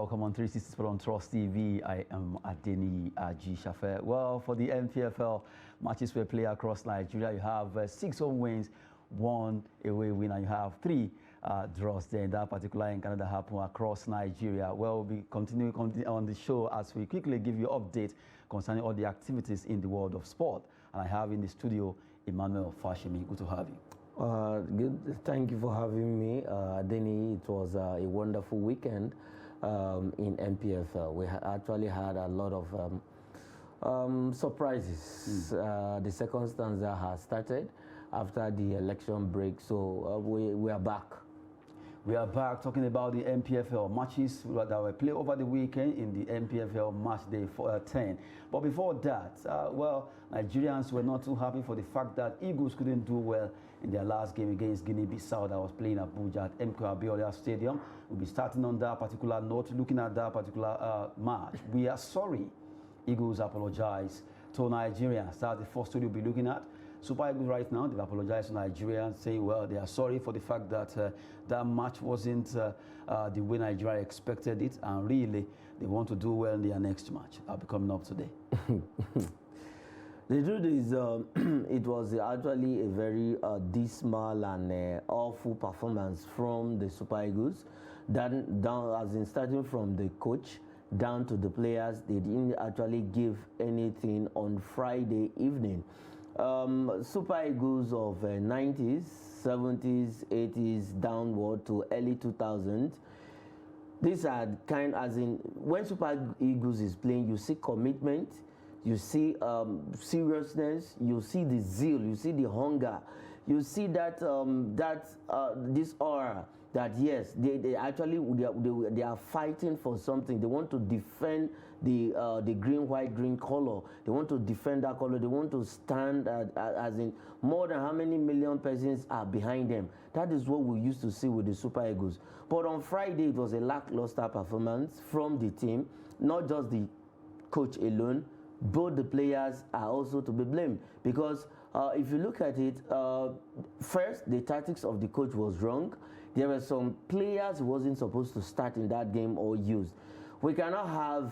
welcome on 360 Sport on Trust TV. I am Adeni Aji Shafe. Well, for the MPFL matches we play across Nigeria, you have 6 home wins, 1 away win, and you have 3 draws there. In that particular encounter that happened across Nigeria. Well, we'll be continuing on the show as we quickly give you update concerning all the activities in the world of sport. And I have in the studio Emmanuel Fashimi. Good to have you. Good. Thank you for having me, Denny. It was a wonderful weekend in MPFL. We actually had a lot of surprises. The second stanza has started after the election break, so we are back. We are back talking about the MPFL matches that were played over the weekend in the MPFL match day 10. But before that, well, Nigerians were not too happy for the fact that Eagles couldn't do well in their last game against Guinea-Bissau that was playing at Abuja at MK Abiola Stadium. We'll be starting on that particular note, looking at that particular match. We are sorry. Eagles apologize to Nigerians. That's the first story we'll be looking at. Super Eagles right now, they've apologized to Nigerians, saying, well, they are sorry for the fact that that match wasn't the way Nigeria expected it, and really, they want to do well in their next match. I'll be coming up today. The truth is, it was actually a very dismal and awful performance from the Super Eagles. Down as in starting from the coach down to the players, they didn't actually give anything on Friday evening. Super Eagles of 90s, 70s, 80s, downward to early 2000s. These are kind as in when Super Eagles is playing, you see commitment, you see seriousness, you see the zeal, you see the hunger, you see that this aura that yes, they actually they are fighting for something. They want to defend the green, white, green color. They want to defend that color. They want to stand as in more than how many million persons are behind them. That is what we used to see with the Super Eagles. But on Friday, it was a lackluster performance from the team, not just the coach alone. Both the players are also to be blamed because if you look at it, first, the tactics of the coach was wrong. There were some players who wasn't supposed to start in that game or use. We cannot have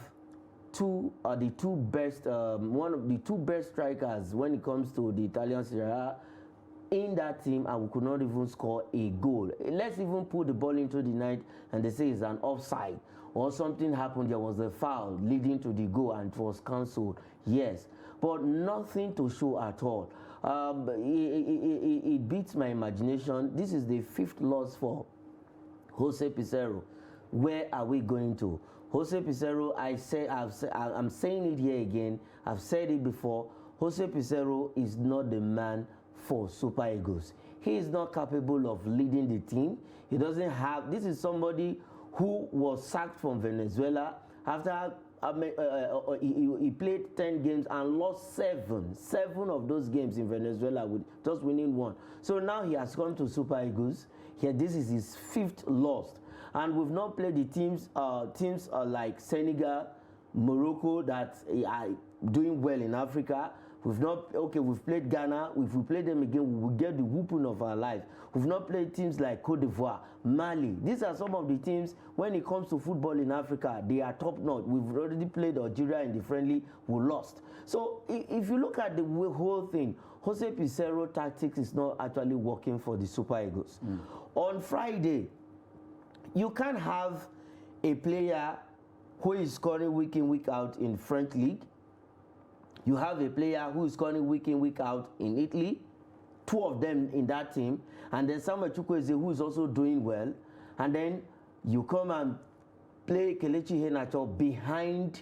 one of the two best strikers when it comes to the Italian Serie A in that team, and we could not even score a goal. Let's even put the ball into the net and they say it's an offside or something happened. There was a foul leading to the goal and it was cancelled. Yes, but nothing to show at all. It beats my imagination. This is the 5th loss for Jose Pizarro. Where are we going to? Jose Pizarro, I'm saying it here again. I've said it before. Jose Pizarro is not the man for Super Eagles. He is not capable of leading the team. He doesn't have. This is somebody who was sacked from Venezuela after. He played 10 games and lost 7 of those games in Venezuela with just winning 1. So now he has come to Super Eagles. Here, this is his 5th loss, and we've not played the teams like Senegal, Morocco that are doing well in Africa. We've played Ghana. If we play them again, we will get the whooping of our life. We've not played teams like Cote d'Ivoire, Mali. These are some of the teams, when it comes to football in Africa, they are top notch. We've already played Algeria in the friendly, we lost. So if you look at the whole thing, Jose Pizarro tactics is not actually working for the Super Eagles. On Friday, you can't have a player who is scoring week in, week out in French league. You have a player who is scoring week in, week out in Italy, 2 of them in that team, and then Samuel Chukwueze who is also doing well, and then you come and play Kelechi Iheanacho behind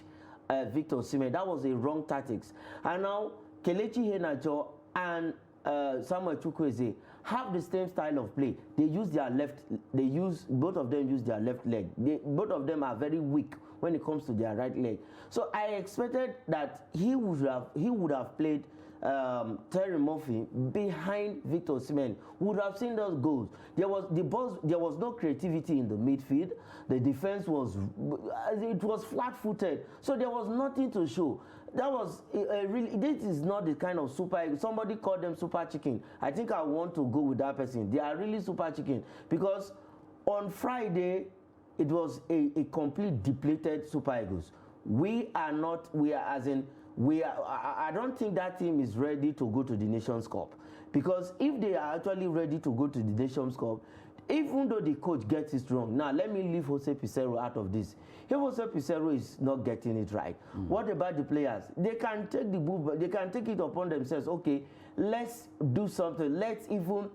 Victor Osimhen. That was a wrong tactics. And now Kelechi Iheanacho and Samuel Chukwueze have the same style of play. They use their both of them use their left leg. Both of them are very weak when it comes to their right leg. So I expected that he would have played Terry Murphy behind Victor Osimhen. Would have seen those goals. There was no creativity in the midfield. The defense was flat-footed. So there was nothing to show. That was really. This is not the kind of super. Somebody called them super chicken. I think I want to go with that person. They are really super chicken because on Friday, it was a complete depleted Super Eagles. I don't think that team is ready to go to the Nations Cup, because if they are actually ready to go to the Nations Cup, even though the coach gets it wrong, now let me leave Jose Pizarro out of this. If Jose Pizarro is not getting it right, what about the players? They can take the move, they can take it upon themselves. Okay, let's do something. Let's even,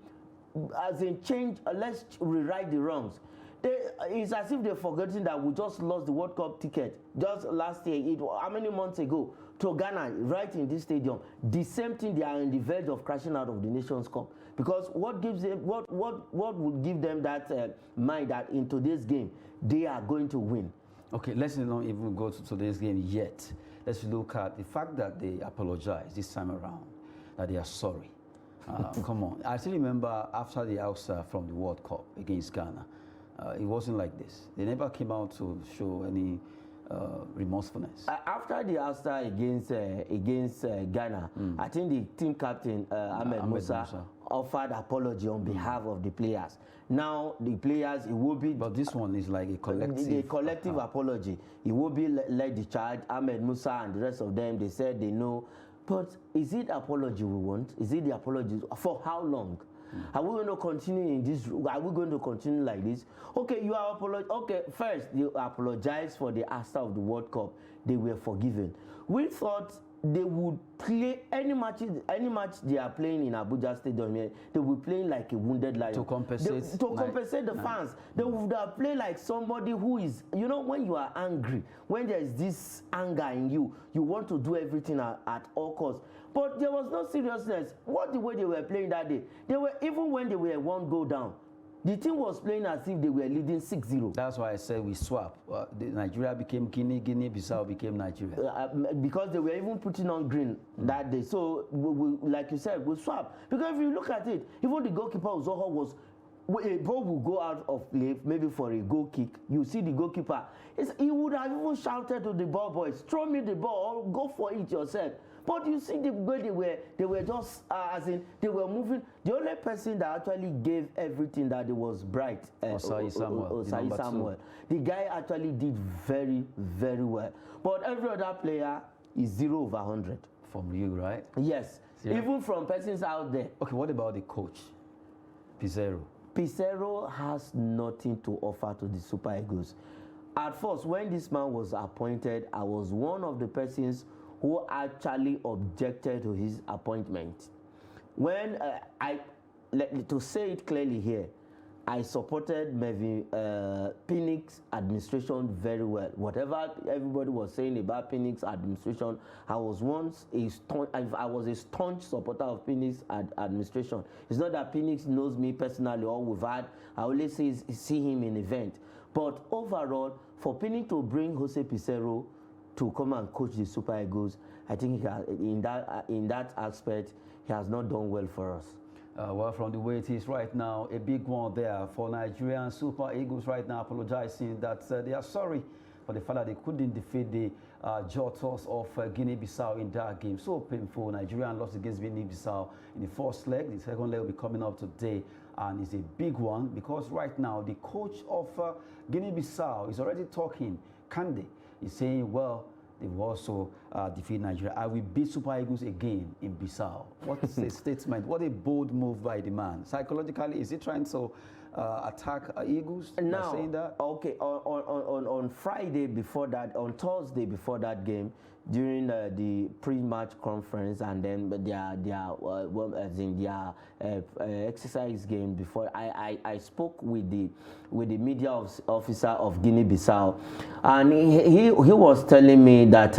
change. Let's rewrite the wrongs. It's as if they're forgetting that we just lost the World Cup ticket just last year. How many months ago? To Ghana, right in this stadium. The same thing, they are on the verge of crashing out of the Nations Cup. Because what gives them, what would give them that mind that in today's game they are going to win? Okay, let's not even go to today's game yet. Let's look at the fact that they apologize this time around, that they are sorry. Come on, I still remember after the outside from the World Cup against Ghana, it wasn't like this. They never came out to show any remorsefulness. After the outside against Ghana, I think the team captain Ahmed Musa offered apology on behalf of the players. Now the players, it will be. But this one is like a collective. Apology. It will be led the charge. Ahmed Musa and the rest of them, they said they know. But is it apology we want? Is it the apology for how long? Are we going to continue in this? Are we going to continue like this? Okay, you are apologizing. Okay, first you apologize for the outside of the World Cup. They were forgiven. We thought they would play any match they are playing in Abuja Stadium here. They will play like a wounded lion To compensate the fans. They would have played like somebody who is, you know, when you are angry, when there is this anger in you, you want to do everything at all costs. But there was no seriousness. What the way they were playing that day, they were, even when they were one goal down, the team was playing as if they were leading 6-0. That's why I said we swap. Nigeria became Guinea, Guinea-Bissau became Nigeria. Because they were even putting on green that day. So, like you said, we swap. Because if you look at it, even the goalkeeper Zoho was, a ball will go out of play, maybe for a goal kick. You see the goalkeeper, he would have even shouted to the ball boys, throw me the ball or go for it yourself. But you see the way they were just, as in, they were moving. The only person that actually gave everything that it was Bright, Osai Samuel. The guy actually did very, very well. But every other player is 0 over 100. From you, right? Yes. Yeah. Even from persons out there. Okay, what about the coach, Pizarro? Pizarro has nothing to offer to the Super Eagles. At first, when this man was appointed, I was one of the persons who actually objected to his appointment. When to say it clearly here, I supported Mervyn Pinnick's administration very well. Whatever everybody was saying about Pinnick's administration, I was a staunch supporter of Pinnick's administration. It's not that Pinnick knows me personally or we've had, I always see him in event. But overall, for Pinnick to bring Jose Pizarro to come and coach the Super Eagles, I think in that aspect, he has not done well for us. Well, from the way it is right now, a big one there for Nigerian Super Eagles right now, apologizing that they are sorry for the fact that they couldn't defeat the Jottos of Guinea-Bissau in that game. So painful. Nigerian lost against Guinea-Bissau in the first leg. The second leg will be coming up today, and it's a big one because right now the coach of Guinea-Bissau is already talking. Kande is saying, well, they've also defeated Nigeria. I will beat Super Eagles again in Bissau. What a statement. What a bold move by the man. Psychologically, is he trying to attack Eagles by saying that? Okay, on Friday before that, on Thursday before that game, during the pre-match conference and then their exercise game before, I spoke with the media officer of Guinea-Bissau, and he was telling me that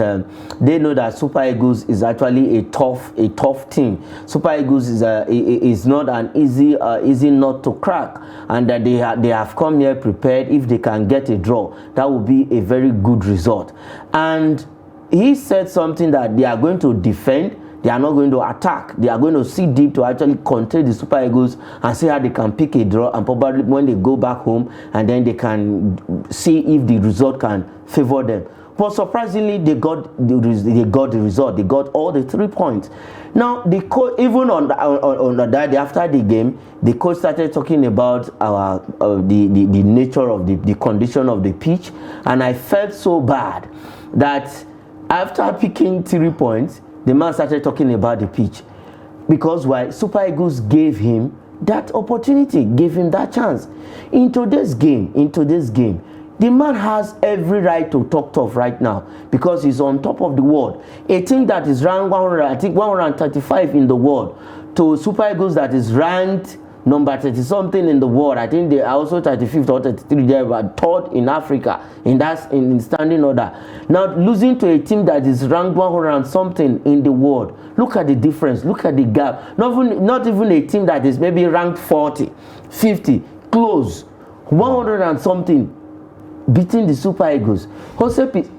they know that Super Eagles is actually a tough team. Super Eagles is not an easy nut to crack, and that they have come here prepared. If they can get a draw, that would be a very good result. And he said something that they are going to defend, they are not going to attack. They are going to sit deep to actually contain the Super Eagles and see how they can pick a draw, and probably when they go back home and then they can see if the result can favor them. But surprisingly, they got the result. They got all the 3 points. Now, the coach, even on that day after the game, the coach started talking about the nature of the condition of the pitch, and I felt so bad that after picking 3 points, the man started talking about the pitch, because why? Super Eagles gave him that opportunity, gave him that chance. In today's game, the man has every right to talk tough right now, because he's on top of the world. A team that is ranked 135 in the world, to Super Eagles that is ranked number 30 something in the world. I think they are also 35th or 33. They were third in Africa in standing order. Now losing to a team that is ranked 100 and something in the world. Look at the difference. Look at the gap. Not even a team that is maybe ranked 40, 50, close, 100 and something, beating the Super Eagles.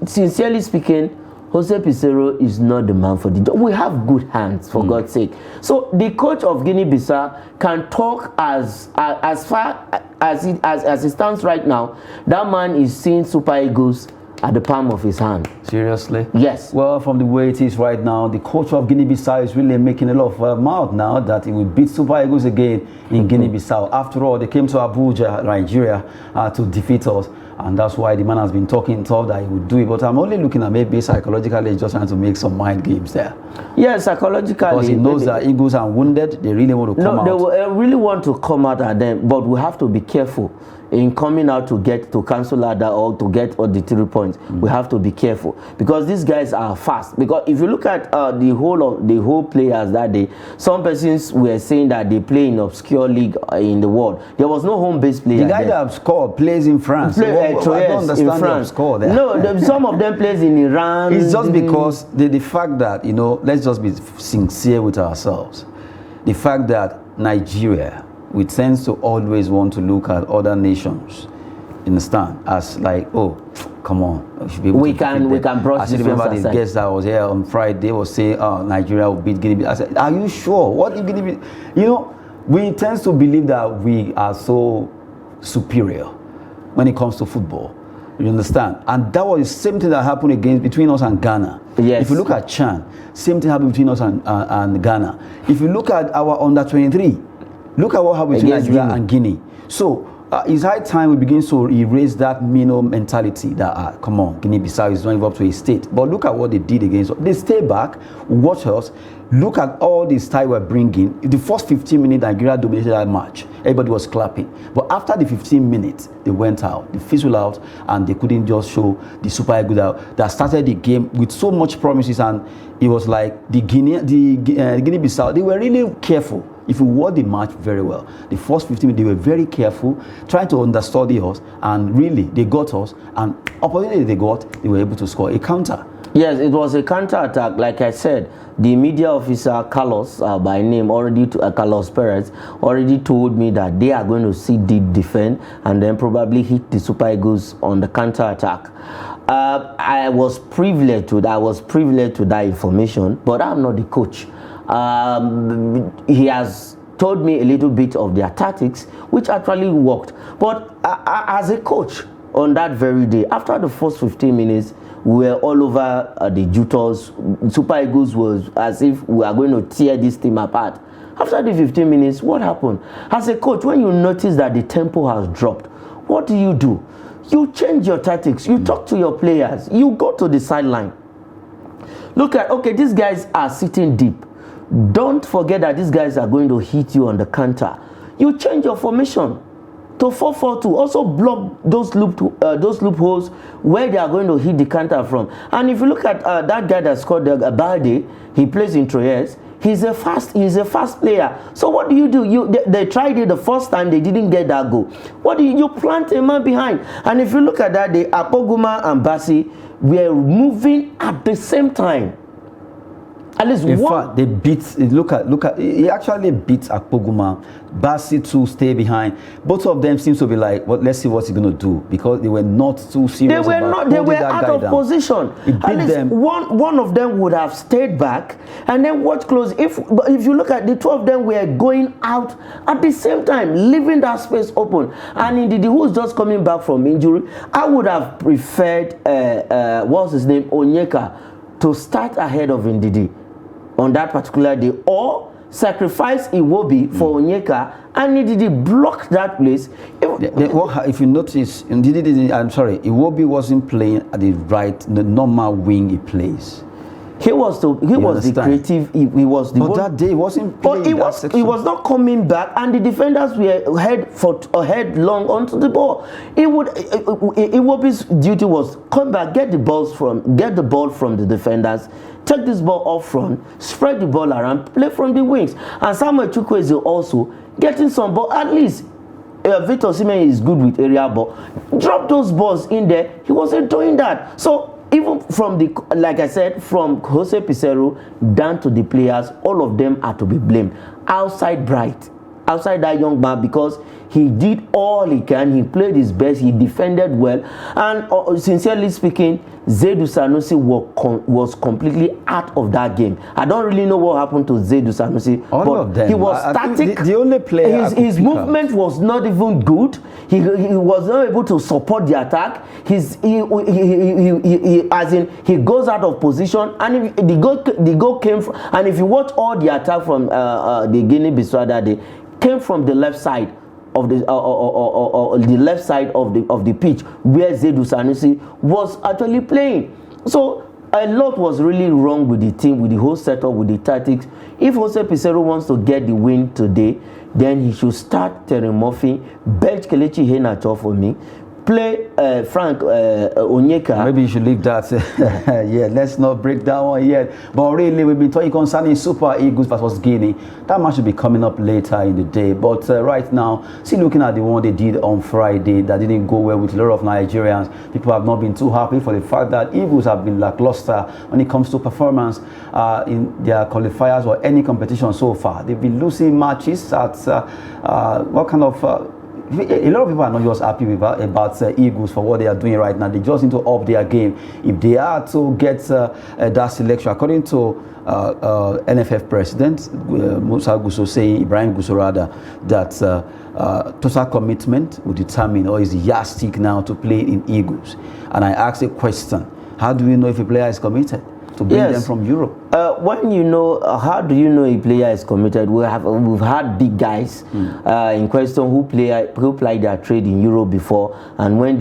Sincerely speaking, Jose Pizarro is not the man for the job. We have good hands, for God's sake. So the coach of Guinea-Bissau can talk as far as it stands right now. That man is seeing Super Eagles at the palm of his hand. Seriously? Yes. Well, from the way it is right now, the coach of Guinea-Bissau is really making a lot of mouth now that he will beat Super Eagles again in Guinea-Bissau. After all, they came to Abuja, Nigeria, to defeat us. And that's why the man has been talking tough that he would do it. But I'm only looking at maybe psychologically just trying to make some mind games there. Yeah, psychologically. Because he knows that Eagles are wounded. They really want to come out. No, they really want to come out at them. But we have to be careful in coming out to cancel that or to get all the 3 points. We have to be careful, because these guys are fast. Because if you look at the whole players that day, some persons were saying that they play in obscure league in the world. There was no home-based player. The guy that have scored plays in France. I don't understand in France. Score there. No, some of them plays in Iran. It's just because the fact that, let's just be sincere with ourselves. The fact that Nigeria, we tend to always want to look at other nations, understand, as like, oh, come on, we can brush. I still remember the guest that was here on Friday was saying, oh, Nigeria will beat Guinea. I said, are you sure? What if Guinea? We tend to believe that we are so superior when it comes to football. You understand? And that was the same thing that happened between us and Ghana. Yes. If you look at Chan, same thing happened between us and Ghana. If you look at our under 23. Look at what happened between Nigeria and Guinea. So it's high time we begin to erase that mentality that, come on, Guinea-Bissau is not even up to a state. But look at what they did against us. They stay back, watch us, look at all the style we're bringing. In the first 15 minutes, Nigeria dominated that match. Everybody was clapping. But after the 15 minutes, they went out, they fizzled out, and they couldn't just show the Super Eagles that started the game with so much promises. And it was like the Guinea-Bissau, they were really careful. If you watch the match very well, the first 15 minutes, they were very careful, trying to understudy us, and really, they got us, and opportunity they got, they were able to score a counter. Yes, it was a counter-attack. Like I said, the media officer, Carlos, by name, Carlos Perez, already told me that they are going to see deep defend and then probably hit the Super Eagles on the counter-attack. I was privileged to that information, but I'm not the coach. He has told me a little bit of their tactics, which actually worked. But as a coach, on that very day, after the first 15 minutes, we were all over the Jutors. Super Eagles was as if we are going to tear this team apart. After the 15 minutes, what happened? As a coach, when you notice that the tempo has dropped, what do? You change your tactics. You talk to your players. You go to the sideline. Look at, okay, these guys are sitting deep. Don't forget that these guys are going to hit you on the counter. You change your formation to 4-4-2. Also block those loopholes where they are going to hit the counter from. And if you look at that guy that scored the Balde, he plays in Troyes. He's a fast player. So what do? They tried it the first time, they didn't get that goal. What do? You plant a man behind. And if you look at that, the Apoguma and Bassi were moving at the same time. At least in one. fact, they beat. Look at. He actually beat Akpoguma. Basi to stay behind. Both of them seem to be like, well, let's see what he's going to do, because they were not too serious. They were not. They were out of position. At least them. One of them would have stayed back and then watch close. If you look at the two of them, were going out at the same time, leaving that space open. And Ndidi, who's just coming back from injury, I would have preferred what's his name, Onyeka, to start ahead of Ndidi on that particular day, or sacrifice Iwobi for Onyeka, and Ndidi blocked that place. If you notice, Iwobi wasn't playing at the normal wing he plays. He was the creative. He was the. But that day he wasn't playing. But he was not coming back, and the defenders were headlong onto the ball. Iwobi's duty was come back, get the ball from the defenders, take this ball off front, spread the ball around, play from the wings. And Samuel Chukwueze also getting some ball. At least Victor Osimhen is good with area ball. Drop those balls in there. He wasn't doing that. So even from like I said, from Jose Pizarro down to the players, all of them are to be blamed. Outside that young man, because he did all he can. He played his best. He defended well. And sincerely speaking, Zaidu Sanusi was completely out of that game. I don't really know what happened to Zaidu Sanusi. All of them. He was static. The only player his movement was not even good. He was not able to support the attack. He goes out of position. And if the goal came from, and if you watch all the attack from the Guinea-Bissau that day, came from the left side of the left side of the pitch, where Zaidu Sanusi was actually playing. So a lot was really wrong with the team, with the whole setup, with the tactics. If Jose Pizarro wants to get the win today, then he should start Terry Murphy, bench Kelechi Iheanacho for me, play Frank Onyeka. Maybe you should leave that. Yeah, let's not break that one yet. But really, we've been talking concerning Super Eagles versus Guinea. That match will be coming up later in the day. But right now, see, looking at the one they did on Friday, that didn't go well with a lot of Nigerians. People have not been too happy for the fact that Eagles have been lackluster when it comes to performance in their qualifiers or any competition so far. They've been losing matches at what kind of... a lot of people are not just happy about Eagles for what they are doing right now. They just need to up their game. If they are to get that selection, according to NFF President Musa Gusso saying, Ibrahim Gusso rather, that total commitment will determine, or is the yardstick now to play in Eagles. And I asked a question: how do we know if a player is committed to bring them from Europe? When you know, how do you know a player is committed? We've had big guys in question who play their trade in Europe before, and when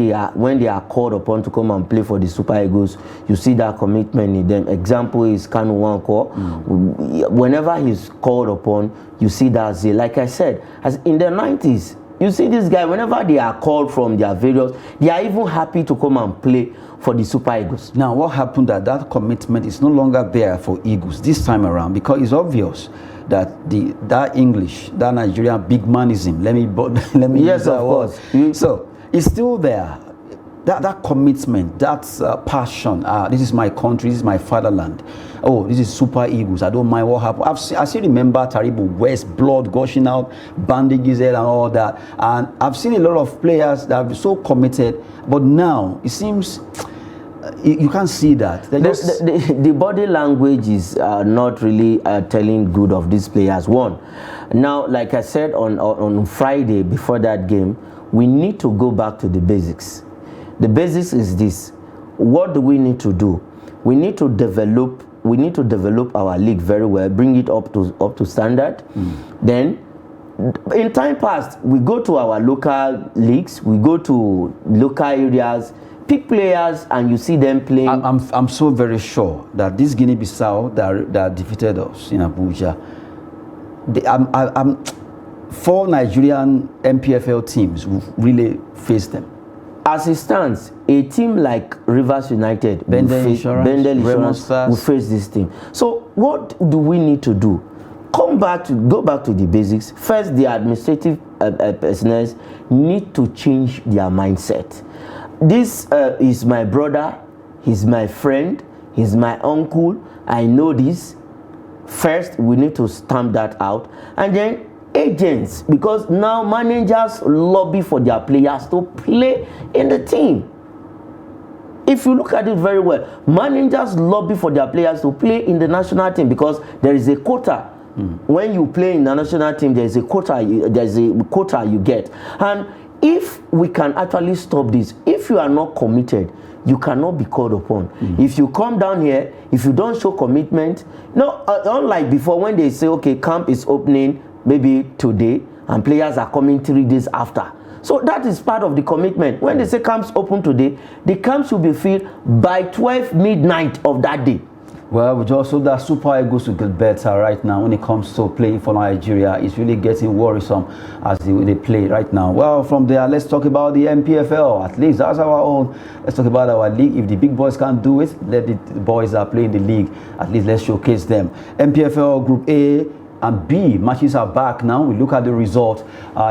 they are called upon to come and play for the Super Eagles, you see that commitment in them. Example is Kanu Nwankwo. Whenever he's called upon, you see that zeal. Like I said, as in the 90s, you see this guy, whenever they are called from their various, they are even happy to come and play for the Super Eagles. Now, what happened that commitment is no longer there for Eagles this time around, because it's obvious that that Nigerian big manism, let me yes, use that of course. So it's still there. That commitment, that passion. This is my country, this is my fatherland. Oh, this is Super Eagles. I don't mind what happened. I still remember Taribo West, blood gushing out, bandages and all that. And I've seen a lot of players that are so committed, but now it seems you can't see that. The body language is not really telling good of these players. One, now, like I said on Friday before that game, we need to go back to the basics. The basics is this: what do we need to do? We need to develop our league very well, bring it up to standard. Then, in time past, we go to our local leagues, we go to local areas, pick players, and you see them playing. I'm so very sure that this Guinea-Bissau that defeated us in Abuja, I'm 4 Nigerian MPFL teams will really face them. As it stands, a team like Rivers United, Bendel Insurance will face this team. So what do we need to do? Go back to the basics. First, the administrative personnel need to change their mindset. This is my brother, he's my friend, he's my uncle, I know this. First, we need to stamp that out, and then agents, because now managers lobby for their players to play in the team. If you look at it very well, managers lobby for their players to play in the national team because there is a quota. When you play in the national team, there is a quota. You get, and if we can actually stop this, if you are not committed, you cannot be called upon. If you come down here, if you don't show commitment, no, unlike before when they say, okay, camp is opening maybe today and players are coming 3 days after. So that is part of the commitment. When they say camps open today, the camp should be filled by 12 midnight of that day. Well, we just hope that Super Eagles will get better right now when it comes to playing for Nigeria. It's really getting worrisome as they play right now. Well, from there, let's talk about the MPFL. At least that's our own. Let's talk about our league. If the big boys can't do it, let the boys that play in the league, at least let's showcase them. MPFL Group A and B matches are back now. We look at the result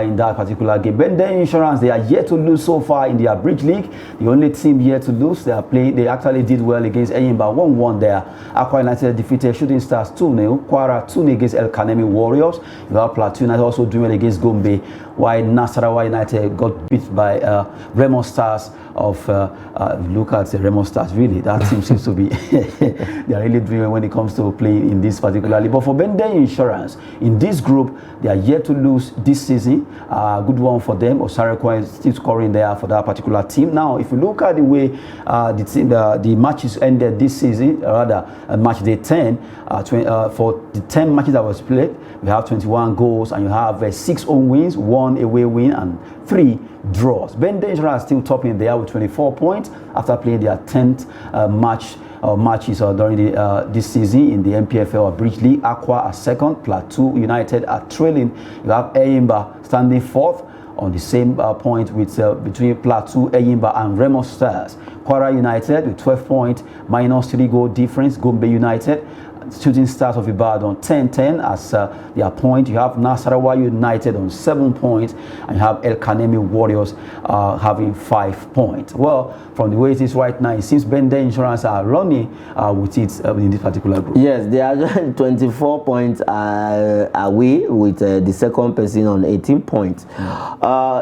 in that particular game. Bende Insurance, they are yet to lose so far in the Bridge League. The only team yet to lose. They actually did well against Eyimba 1-1 there. Aqua United defeated Shooting Stars 2-0. Kwara 2-0 against El Kanemi Warriors. You have Plateau United also doing well against Gombe, while Nasarawa United got beat by Remo Stars of look at Remo Stars. Really, that team seems to be they are really doing when it comes to playing in this particular league. But for Bende Insurance, in this group, they are yet to lose this season. Good one for them. Osareko is still scoring there for that particular team. Now, if you look at the way the matches ended this season, rather match day 10, for the 10 matches that was played, we have 21 goals and you have 6 home wins, 1 away win, and 3 draws. Bende Insurance still topping there with 24 points after playing their 10th matches during this season in the MPFL Bridge League. Aqua are second, Plateau United are trailing. You have Eyimba standing fourth on the same point with between Plateau, Eyimba and Remo Stars. Kwara United with 12 points, minus 3 goal difference. Gombe United, Shooting Stars of Ibadan 10-10 as their point. You have Nasarawa United on 7 points, and you have El Kanemi Warriors having 5 points. Well, from the way it is right now, it seems Bende Insurance are running with it in this particular group. Yes, they are 24 points away with the second person on 18 points.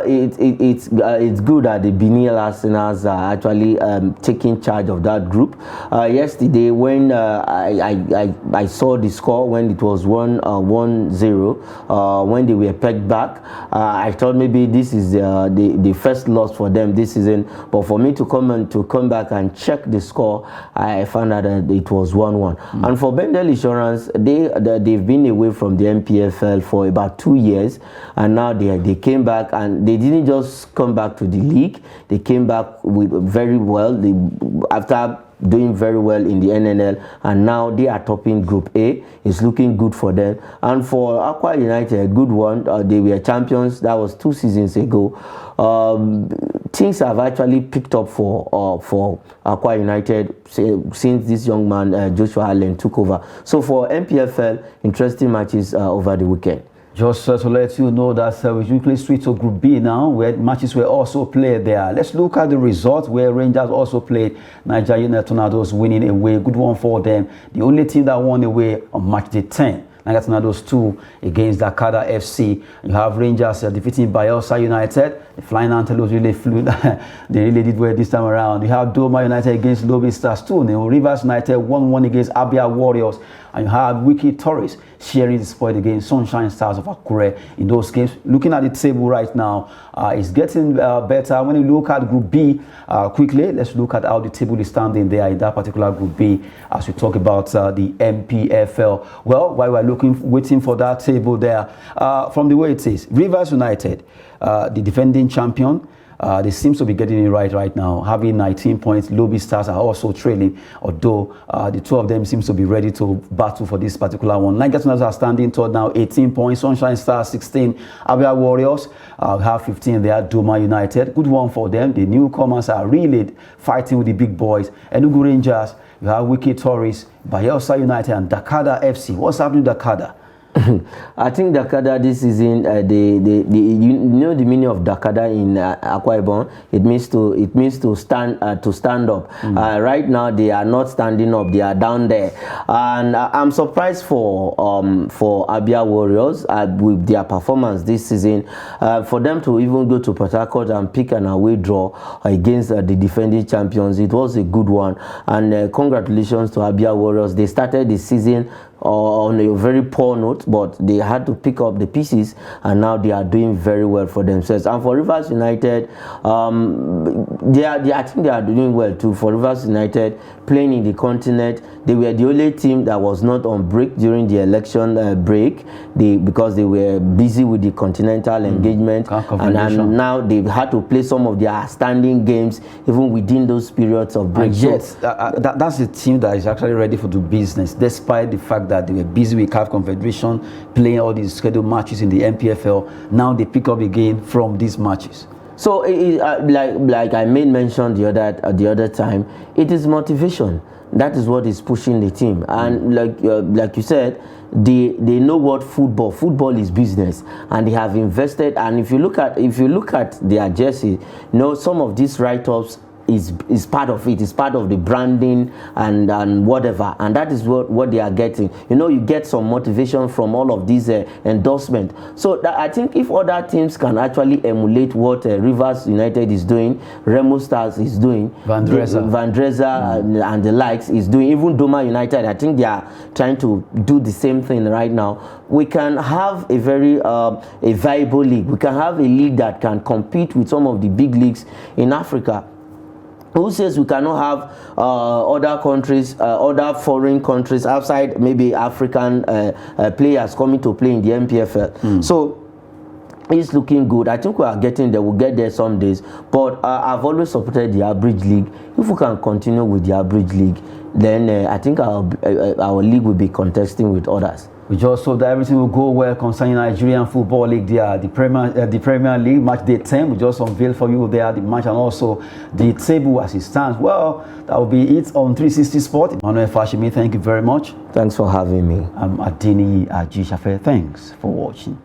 It's good that the Binil Arsenals are actually taking charge of that group. Yesterday, when I saw the score, when it was 1-0, when they were pegged back, I thought maybe this is the first loss for them this season. But for me to come back and check the score, I found out that it was 1-1. And for Bendel Insurance, they've been away from the MPFL for about 2 years, and now they came back, and they didn't just come back to the league. They came back with very well. After doing very well in the NNL, and now they are topping Group A. It's looking good for them. And for Aqua United, a good one. They were champions. That was 2 seasons ago. Things have actually picked up for Aqua United since this young man Joshua Allen took over. So for MPFL, interesting matches over the weekend. Just to let you know that we quickly switch to Group B now, where matches were also played there. Let's look at the results where Rangers also played Nigerian Tornadoes, winning away. Good one for them. The only team that won away on match day 10. Nigerian Tornadoes 2 against Dakada FC. You have Rangers defeating Bayelsa United. The Flying Antelopes really flew. They really did well this time around. You have Doma United against Lobby Stars 2-0. Rivers United 1-1 against Abia Warriors. And you have Wiki Torres sharing the spoil against Sunshine Stars of Akure in those games. Looking at the table right now, it's getting better. When you look at Group B quickly, let's look at how the table is standing there in that particular Group B as we talk about the MPFL. Well, while we're waiting for that table there, from the way it is, Rivers United, the defending champion, they seem to be getting it right now, having 19 points. Lobby Stars are also trailing, although the two of them seems to be ready to battle for this particular one. Nigerians are standing toward now 18 points. Sunshine Stars 16. Abia Warriors have 15 there. Doma United, good one for them. The newcomers are really fighting with the big boys. Enugu Rangers, you have Wiki Torres, Bayelsa United, and Dakada FC. What's happening to Dakada? I think Dakada this season, you know the meaning of Dakada in Akwa Ibom. It means to stand up. Right now they are not standing up; they are down there, and I'm surprised for Abia Warriors with their performance this season. For them to even go to Port Harcourt and pick an away draw against the defending champions, it was a good one. And congratulations to Abia Warriors. They started the season on a very poor note, but they had to pick up the pieces, and now they are doing very well for themselves. And for Rivers United, I think they are doing well too. For Rivers United, playing in the continent, they were the only team that was not on break during the election break, because they were busy with the continental engagement, and now they had to play some of their standing games even within those periods of break. And yet, that's a team that is actually ready for the business, despite the fact that they were busy with CAF Confederation, playing all these scheduled matches in the MPFL. Now they pick up again from these matches. So, like I made mention the other time, it is motivation. That is what is pushing the team. And like you said, they know what football is business, and they have invested. And if you look at their jersey, some of these write-ups is part of it. It's part of the branding and whatever, and that is what they are getting. You get some motivation from all of these endorsements. So I think if other teams can actually emulate what Rivers United is doing, Remo Stars is doing, Van Dresa and the likes is doing, even Doma United, I think they are trying to do the same thing right now. We can have a very a viable league. We can have a league that can compete with some of the big leagues in Africa. Who says we cannot have other countries, other foreign countries outside maybe African players coming to play in the MPFL? So it's looking good. I think we are getting there. We'll get there some days. But I've always supported the average league. If we can continue with the average league, then I think our league will be contesting with others. We just hope that everything will go well concerning Nigerian Football League. The Premier League match day 10. We just unveiled for you there the match and also the table as it stands. Well, that will be it on 360 Sport. Emmanuel Fashimi, thank you very much. Thanks for having me. I'm Adini Ajishafe. Thanks for watching.